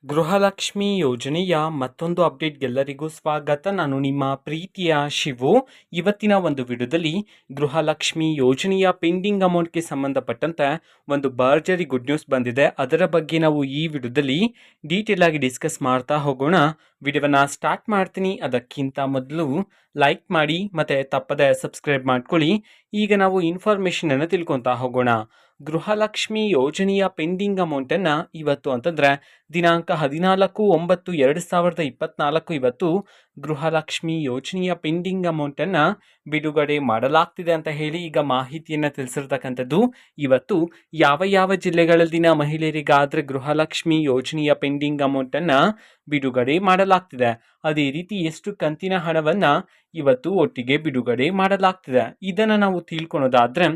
ಗೃಹಲಕ್ಷ್ಮಿ ಯೋಜನೆಯ ಮತ್ತೊಂದು ಅಪ್ಡೇಟ್ಗೆಲ್ಲರಿಗೂ ಸ್ವಾಗತ. ನಾನು ನಿಮ್ಮ ಪ್ರೀತಿಯ ಶಿವು. ಇವತ್ತಿನ ಒಂದು ವಿಡಿಯೋದಲ್ಲಿ ಗೃಹಲಕ್ಷ್ಮಿ ಯೋಜನೆಯ ಪೆಂಡಿಂಗ್ ಅಮೌಂಟ್ಗೆ ಸಂಬಂಧಪಟ್ಟಂತೆ ಒಂದು ಭರ್ಜರಿ ಗುಡ್ ನ್ಯೂಸ್ ಬಂದಿದೆ. ಅದರ ಬಗ್ಗೆ ನಾವು ಈ ವಿಡಿಯೋದಲ್ಲಿ ಡೀಟೇಲ್ ಆಗಿ ಡಿಸ್ಕಸ್ ಮಾಡ್ತಾ ಹೋಗೋಣ. ವಿಡಿಯೋವನ್ನು ಸ್ಟಾರ್ಟ್ ಮಾಡ್ತೀನಿ. ಅದಕ್ಕಿಂತ ಮೊದಲು ಲೈಕ್ ಮಾಡಿ ಮತ್ತು ತಪ್ಪದೆ ಸಬ್ಸ್ಕ್ರೈಬ್ ಮಾಡ್ಕೊಳ್ಳಿ. ಈಗ ನಾವು ಇನ್ಫಾರ್ಮೇಷನ್ ಅನ್ನು ತಿಳ್ಕೊತಾ ಹೋಗೋಣ. ಗೃಹಲಕ್ಷ್ಮಿ ಯೋಜನೆಯ ಪೆಂಡಿಂಗ್ ಅಮೌಂಟನ್ನು ಇವತ್ತು ಅಂತಂದರೆ ದಿನಾಂಕ 14/9/2024 ಇವತ್ತು ಗೃಹಲಕ್ಷ್ಮಿ ಯೋಜನೆಯ ಪೆಂಡಿಂಗ್ ಅಮೌಂಟನ್ನು ಬಿಡುಗಡೆ ಮಾಡಲಾಗ್ತಿದೆ ಅಂತ ಹೇಳಿ ಈಗ ಮಾಹಿತಿಯನ್ನು ತಿಳಿಸಿರ್ತಕ್ಕಂಥದ್ದು. ಇವತ್ತು ಯಾವ ಯಾವ ಜಿಲ್ಲೆಗಳಲ್ಲಿನ ಮಹಿಳೆಯರಿಗಾದರೆ ಗೃಹಲಕ್ಷ್ಮಿ ಯೋಜನೆಯ ಪೆಂಡಿಂಗ್ ಅಮೌಂಟನ್ನು ಬಿಡುಗಡೆ ಮಾಡಲಾಗ್ತಿದೆ, ಅದೇ ರೀತಿ ಎಷ್ಟು ಕಂತಿನ ಹಣವನ್ನು ಇವತ್ತು ಒಟ್ಟಿಗೆ ಬಿಡುಗಡೆ ಮಾಡಲಾಗ್ತಿದೆ, ಇದನ್ನು ನಾವು ತಿಳ್ಕೊಳೋದಾದರೆ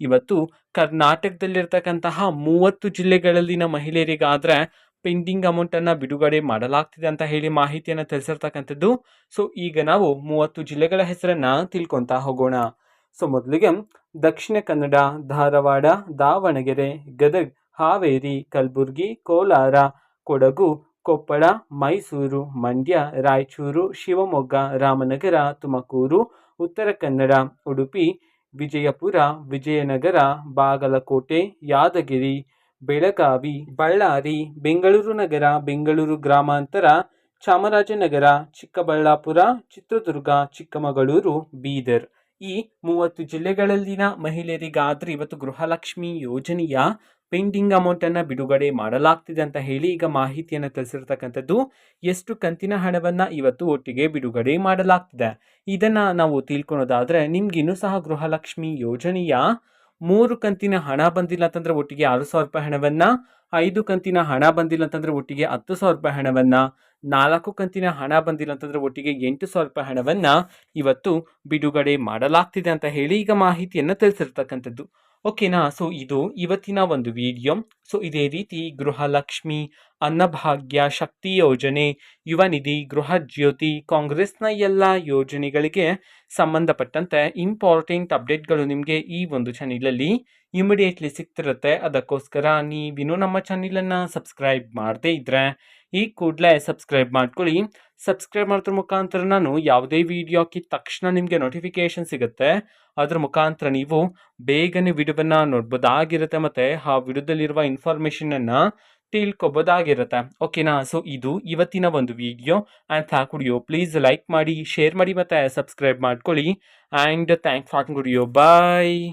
ಇವತ್ತು ಕರ್ನಾಟಕದಲ್ಲಿರ್ತಕ್ಕಂತಹ 30 ಜಿಲ್ಲೆಗಳಲ್ಲಿನ ಮಹಿಳೆಯರಿಗಾದರೆ ಪೆಂಡಿಂಗ್ ಅಮೌಂಟನ್ನು ಬಿಡುಗಡೆ ಮಾಡಲಾಗ್ತಿದೆ ಅಂತ ಹೇಳಿ ಮಾಹಿತಿಯನ್ನು ತಿಳಿಸಿರ್ತಕ್ಕಂಥದ್ದು. ಸೊ ಈಗ ನಾವು 30 ಜಿಲ್ಲೆಗಳ ಹೆಸರನ್ನು ತಿಳ್ಕೊತಾ ಹೋಗೋಣ. ಸೊ ಮೊದಲಿಗೆ ದಕ್ಷಿಣ ಕನ್ನಡ, ಧಾರವಾಡ, ದಾವಣಗೆರೆ, ಗದಗ, ಹಾವೇರಿ, ಕಲಬುರಗಿ, ಕೋಲಾರ, ಕೊಡಗು, ಕೊಪ್ಪಳ, ಮೈಸೂರು, ಮಂಡ್ಯ, ರಾಯಚೂರು, ಶಿವಮೊಗ್ಗ, ರಾಮನಗರ, ತುಮಕೂರು, ಉತ್ತರ ಕನ್ನಡ, ಉಡುಪಿ, ವಿಜಯಪುರ, ವಿಜಯನಗರ, ಬಾಗಲಕೋಟೆ, ಯಾದಗಿರಿ, ಬೆಳಗಾವಿ, ಬಳ್ಳಾರಿ, ಬೆಂಗಳೂರು ನಗರ, ಬೆಂಗಳೂರು ಗ್ರಾಮಾಂತರ, ಚಾಮರಾಜನಗರ, ಚಿಕ್ಕಬಳ್ಳಾಪುರ, ಚಿತ್ರದುರ್ಗ, ಚಿಕ್ಕಮಗಳೂರು, ಬೀದರ್. ಈ 30 ಜಿಲ್ಲೆಗಳಲ್ಲಿನ ಮಹಿಳೆಯರಿಗಾದರೆ ಇವತ್ತು ಗೃಹಲಕ್ಷ್ಮಿ ಯೋಜನೆಯ ಪೆಂಡಿಂಗ್ ಅಮೌಂಟನ್ನು ಬಿಡುಗಡೆ ಮಾಡಲಾಗ್ತಿದೆ ಅಂತ ಹೇಳಿ ಈಗ ಮಾಹಿತಿಯನ್ನು ತಿಳಿಸಿರ್ತಕ್ಕಂಥದ್ದು. ಎಷ್ಟು ಕಂತಿನ ಹಣವನ್ನು ಇವತ್ತು ಒಟ್ಟಿಗೆ ಬಿಡುಗಡೆ ಮಾಡಲಾಗ್ತಿದೆ ಇದನ್ನು ನಾವು ತಿಳ್ಕೊಳೋದಾದರೆ, ನಿಮ್ಗಿನ್ನೂ ಸಹ ಗೃಹಲಕ್ಷ್ಮಿ ಯೋಜನೆಯ 3 ಕಂತಿನ ಹಣ ಬಂದಿಲ್ಲ ಅಂತಂದರೆ ಒಟ್ಟಿಗೆ 6,000 ರೂಪಾಯಿ ಹಣವನ್ನು, 5 ಕಂತಿನ ಹಣ ಬಂದಿಲ್ಲ ಅಂತಂದರೆ ಒಟ್ಟಿಗೆ 10,000 ರೂಪಾಯಿ ಹಣವನ್ನು, 4 ಕಂತಿನ ಹಣ ಬಂದಿಲ್ಲ ಅಂತಂದರೆ ಒಟ್ಟಿಗೆ 8,000 ರೂಪಾಯಿ ಹಣವನ್ನು ಇವತ್ತು ಬಿಡುಗಡೆ ಮಾಡಲಾಗ್ತಿದೆ ಅಂತ ಹೇಳಿ ಈಗ ಮಾಹಿತಿಯನ್ನು ತಿಳಿಸಿರ್ತಕ್ಕಂಥದ್ದು. ಓಕೆನಾ. ಸೊ ಇದು ಇವತ್ತಿನ ಒಂದು ವಿಡಿಯೋ. ಸೊ ಇದೇ ರೀತಿ ಗೃಹಲಕ್ಷ್ಮಿ, ಅನ್ನಭಾಗ್ಯ, ಶಕ್ತಿ ಯೋಜನೆ, ಯುವ ನಿಧಿ, ಗೃಹ ಜ್ಯೋತಿ, ಕಾಂಗ್ರೆಸ್ನ ಎಲ್ಲ ಯೋಜನೆಗಳಿಗೆ ಸಂಬಂಧಪಟ್ಟಂತೆ ಇಂಪಾರ್ಟೆಂಟ್ ಅಪ್ಡೇಟ್ಗಳು ನಿಮಗೆ ಈ ಒಂದು ಚಾನಲಲ್ಲಿ ಇಮಿಡಿಯೇಟ್ಲಿ ಸಿಗ್ತಿರುತ್ತೆ. ಅದಕ್ಕೋಸ್ಕರ ನೀವಿನ್ನೂ ನಮ್ಮ ಚಾನಲನ್ನು ಸಬ್ಸ್ಕ್ರೈಬ್ ಮಾಡದೇ ಇದ್ದರೆ ಈ ಕೂಡಲೇ ಸಬ್ಸ್ಕ್ರೈಬ್ ಮಾಡ್ಕೊಳ್ಳಿ. ಸಬ್ಸ್ಕ್ರೈಬ್ ಮಾಡೋದ್ರ ಮುಖಾಂತರ ನಾನು ಯಾವುದೇ ವಿಡಿಯೋ ಹಾಕಿದ ತಕ್ಷಣ ನಿಮಗೆ ನೋಟಿಫಿಕೇಶನ್ ಸಿಗುತ್ತೆ. ಅದರ ಮುಖಾಂತರ ನೀವು ಬೇಗನೆ ವಿಡಿಯೋವನ್ನು ನೋಡ್ಬೋದಾಗಿರುತ್ತೆ ಮತ್ತು ಆ ವಿಡಿಯೋದಲ್ಲಿರುವ ಇನ್ಫಾರ್ಮೇಷನನ್ನು ತಿಳ್ಕೊಬೋದಾಗಿರುತ್ತೆ. ಓಕೆನಾ. ಸೊ ಇದು ಇವತ್ತಿನ ಒಂದು video. And thank video please like ಮಾಡಿ, ಶೇರ್ ಮಾಡಿ ಮತ್ತು ಸಬ್ಸ್ಕ್ರೈಬ್ ಮಾಡ್ಕೊಳ್ಳಿ. And thanks for video. Bye.